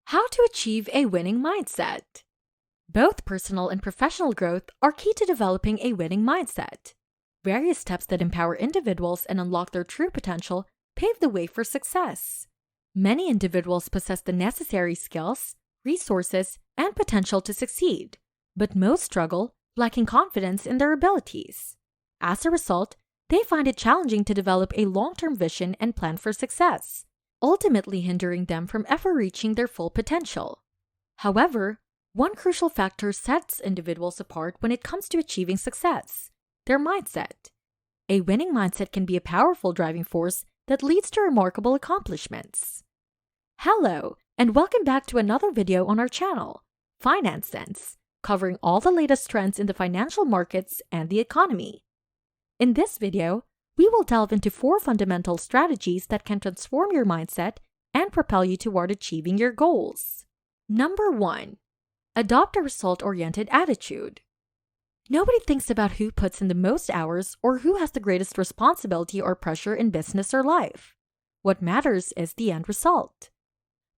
How to achieve a winning mindset. Both personal and professional growth are key to developing a winning mindset. Various steps that empower individuals and unlock their true potential pave the way for success. Many individuals possess the necessary skills, resources, and potential to succeed, but most struggle, lacking confidence in their abilities. As a result, they find it challenging to develop a long-term vision and plan for success, ultimately hindering them from ever reaching their full potential. However, one crucial factor sets individuals apart when it comes to achieving success: their mindset. A winning mindset can be a powerful driving force that leads to remarkable accomplishments. Hello, and welcome back to another video on our channel, Finance Sense, covering all the latest trends in the financial markets and the economy. In this video, we will delve into 4 fundamental strategies that can transform your mindset and propel you toward achieving your goals. Number 1. Adopt a result-oriented attitude. Nobody thinks about who puts in the most hours or who has the greatest responsibility or pressure in business or life. What matters is the end result.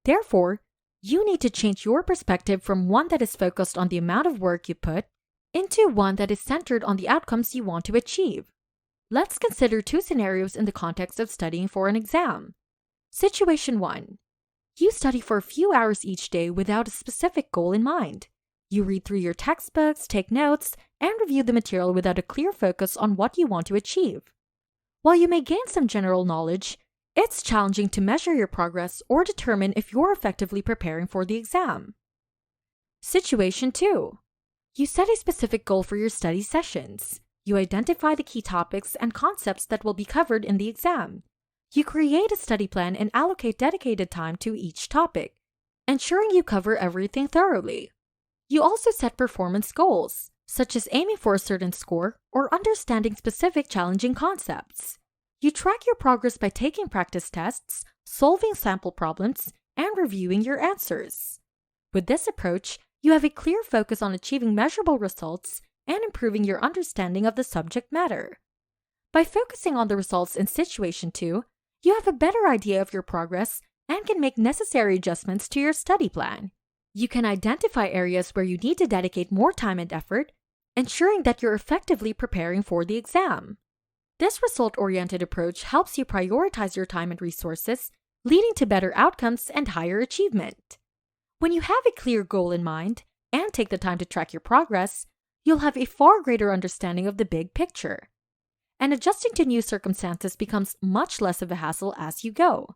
Therefore, you need to change your perspective from one that is focused on the amount of work you put into one that is centered on the outcomes you want to achieve. Let's consider 2 scenarios in the context of studying for an exam. Situation 1. You study for a few hours each day without a specific goal in mind. You read through your textbooks, take notes, and review the material without a clear focus on what you want to achieve. While you may gain some general knowledge, it's challenging to measure your progress or determine if you're effectively preparing for the exam. Situation 2. You set a specific goal for your study sessions. You identify the key topics and concepts that will be covered in the exam. You create a study plan and allocate dedicated time to each topic, ensuring you cover everything thoroughly. You also set performance goals, such as aiming for a certain score or understanding specific challenging concepts. You track your progress by taking practice tests, solving sample problems, and reviewing your answers. With this approach, you have a clear focus on achieving measurable results and improving your understanding of the subject matter. By focusing on the results in Situation 2, you have a better idea of your progress and can make necessary adjustments to your study plan. You can identify areas where you need to dedicate more time and effort, ensuring that you're effectively preparing for the exam. This result-oriented approach helps you prioritize your time and resources, leading to better outcomes and higher achievement. When you have a clear goal in mind and take the time to track your progress, you'll have a far greater understanding of the big picture. And adjusting to new circumstances becomes much less of a hassle as you go.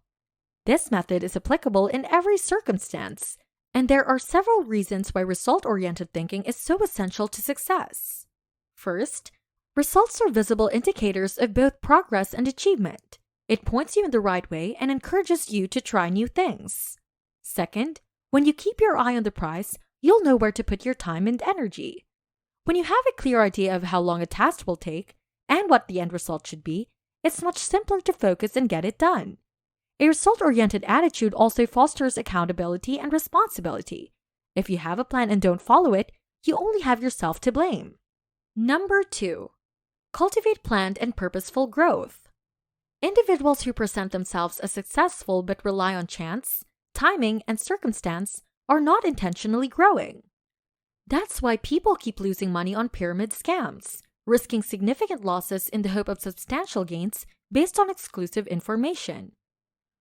This method is applicable in every circumstance, and there are several reasons why result-oriented thinking is so essential to success. First, results are visible indicators of both progress and achievement. It points you in the right way and encourages you to try new things. Second, when you keep your eye on the prize, you'll know where to put your time and energy. When you have a clear idea of how long a task will take and what the end result should be, it's much simpler to focus and get it done. A result-oriented attitude also fosters accountability and responsibility. If you have a plan and don't follow it, you only have yourself to blame. Number 2. Cultivate planned and purposeful growth. Individuals who present themselves as successful but rely on chance, timing, and circumstance are not intentionally growing. That's why people keep losing money on pyramid scams, risking significant losses in the hope of substantial gains based on exclusive information.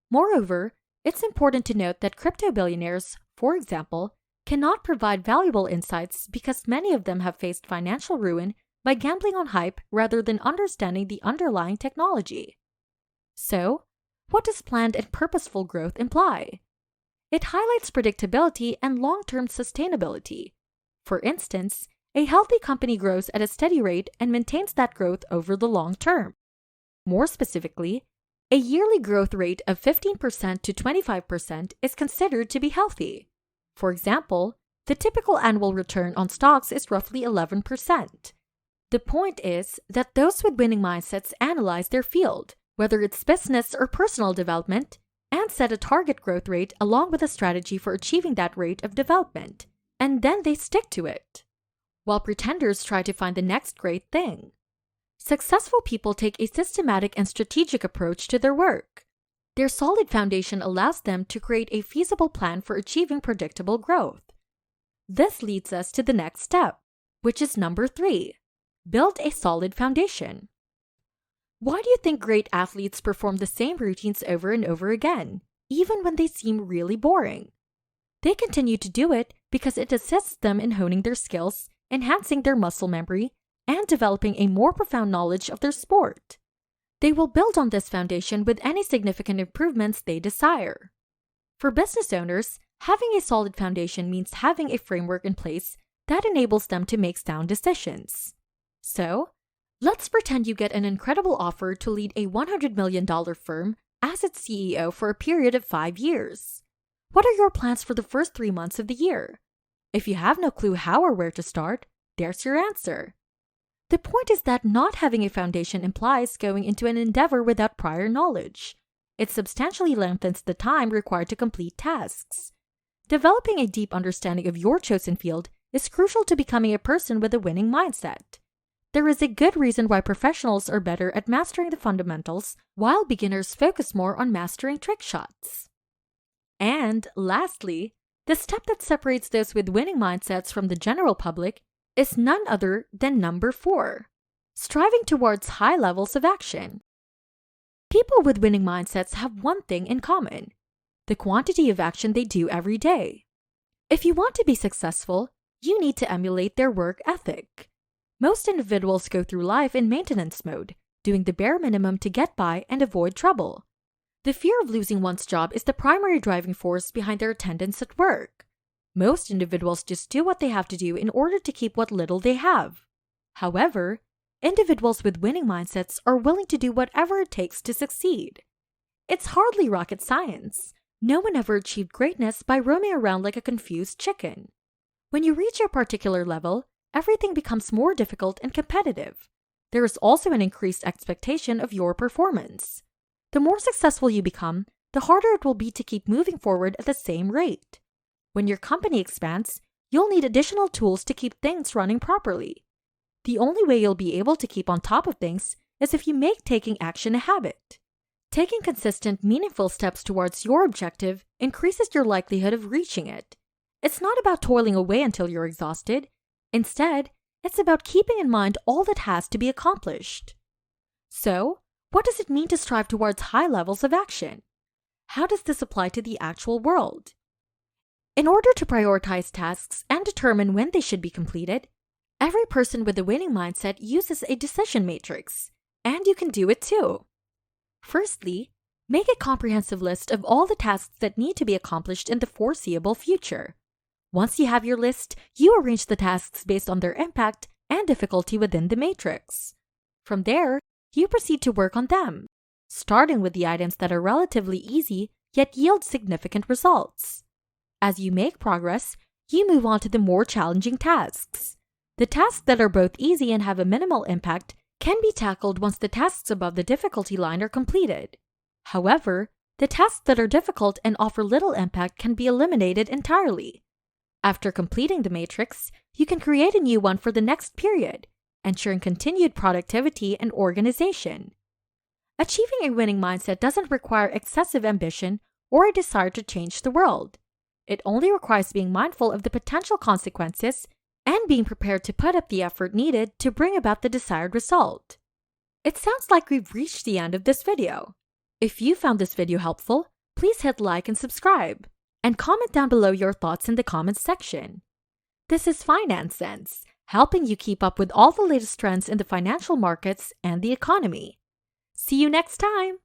Moreover, it's important to note that crypto billionaires, for example, cannot provide valuable insights because many of them have faced financial ruin by gambling on hype rather than understanding the underlying technology. So, what does planned and purposeful growth imply? It highlights predictability and long-term sustainability. For instance, a healthy company grows at a steady rate and maintains that growth over the long term. More specifically, a yearly growth rate of 15% to 25% is considered to be healthy. For example, the typical annual return on stocks is roughly 11%. The point is that those with winning mindsets analyze their field, whether it's business or personal development, and set a target growth rate along with a strategy for achieving that rate of development, and then they stick to it. While pretenders try to find the next great thing. Successful people take a systematic and strategic approach to their work. Their solid foundation allows them to create a feasible plan for achieving predictable growth. This leads us to the next step, which is number 3. Build a solid foundation. Why do you think great athletes perform the same routines over and over again, even when they seem really boring? They continue to do it because it assists them in honing their skills, enhancing their muscle memory, and developing a more profound knowledge of their sport. They will build on this foundation with any significant improvements they desire. For business owners, having a solid foundation means having a framework in place that enables them to make sound decisions. So, let's pretend you get an incredible offer to lead a $100 million firm as its CEO for a period of 5 years. What are your plans for the first 3 months of the year? If you have no clue how or where to start, there's your answer. The point is that not having a foundation implies going into an endeavor without prior knowledge. It substantially lengthens the time required to complete tasks. Developing a deep understanding of your chosen field is crucial to becoming a person with a winning mindset. There is a good reason why professionals are better at mastering the fundamentals, while beginners focus more on mastering trick shots. And lastly, the step that separates those with winning mindsets from the general public is none other than number 4, striving towards high levels of action. People with winning mindsets have one thing in common: the quantity of action they do every day. If you want to be successful, you need to emulate their work ethic. Most individuals go through life in maintenance mode, doing the bare minimum to get by and avoid trouble. The fear of losing one's job is the primary driving force behind their attendance at work. Most individuals just do what they have to do in order to keep what little they have. However, individuals with winning mindsets are willing to do whatever it takes to succeed. It's hardly rocket science. No one ever achieved greatness by roaming around like a confused chicken. When you reach a particular level, everything becomes more difficult and competitive. There is also an increased expectation of your performance. The more successful you become, the harder it will be to keep moving forward at the same rate. When your company expands, you'll need additional tools to keep things running properly. The only way you'll be able to keep on top of things is if you make taking action a habit. Taking consistent, meaningful steps towards your objective increases your likelihood of reaching it. It's not about toiling away until you're exhausted. Instead, it's about keeping in mind all that has to be accomplished. So, what does it mean to strive towards high levels of action? How does this apply to the actual world? In order to prioritize tasks and determine when they should be completed, every person with a winning mindset uses a decision matrix, and you can do it too. Firstly, make a comprehensive list of all the tasks that need to be accomplished in the foreseeable future. Once you have your list, you arrange the tasks based on their impact and difficulty within the matrix. From there, you proceed to work on them, starting with the items that are relatively easy yet yield significant results. As you make progress, you move on to the more challenging tasks. The tasks that are both easy and have a minimal impact can be tackled once the tasks above the difficulty line are completed. However, the tasks that are difficult and offer little impact can be eliminated entirely. After completing the matrix, you can create a new one for the next period, ensuring continued productivity and organization. Achieving a winning mindset doesn't require excessive ambition or a desire to change the world. It only requires being mindful of the potential consequences and being prepared to put up the effort needed to bring about the desired result. It sounds like we've reached the end of this video. If you found this video helpful, please hit like and subscribe, and comment down below your thoughts in the comments section. This is Finance Sense, helping you keep up with all the latest trends in the financial markets and the economy. See you next time!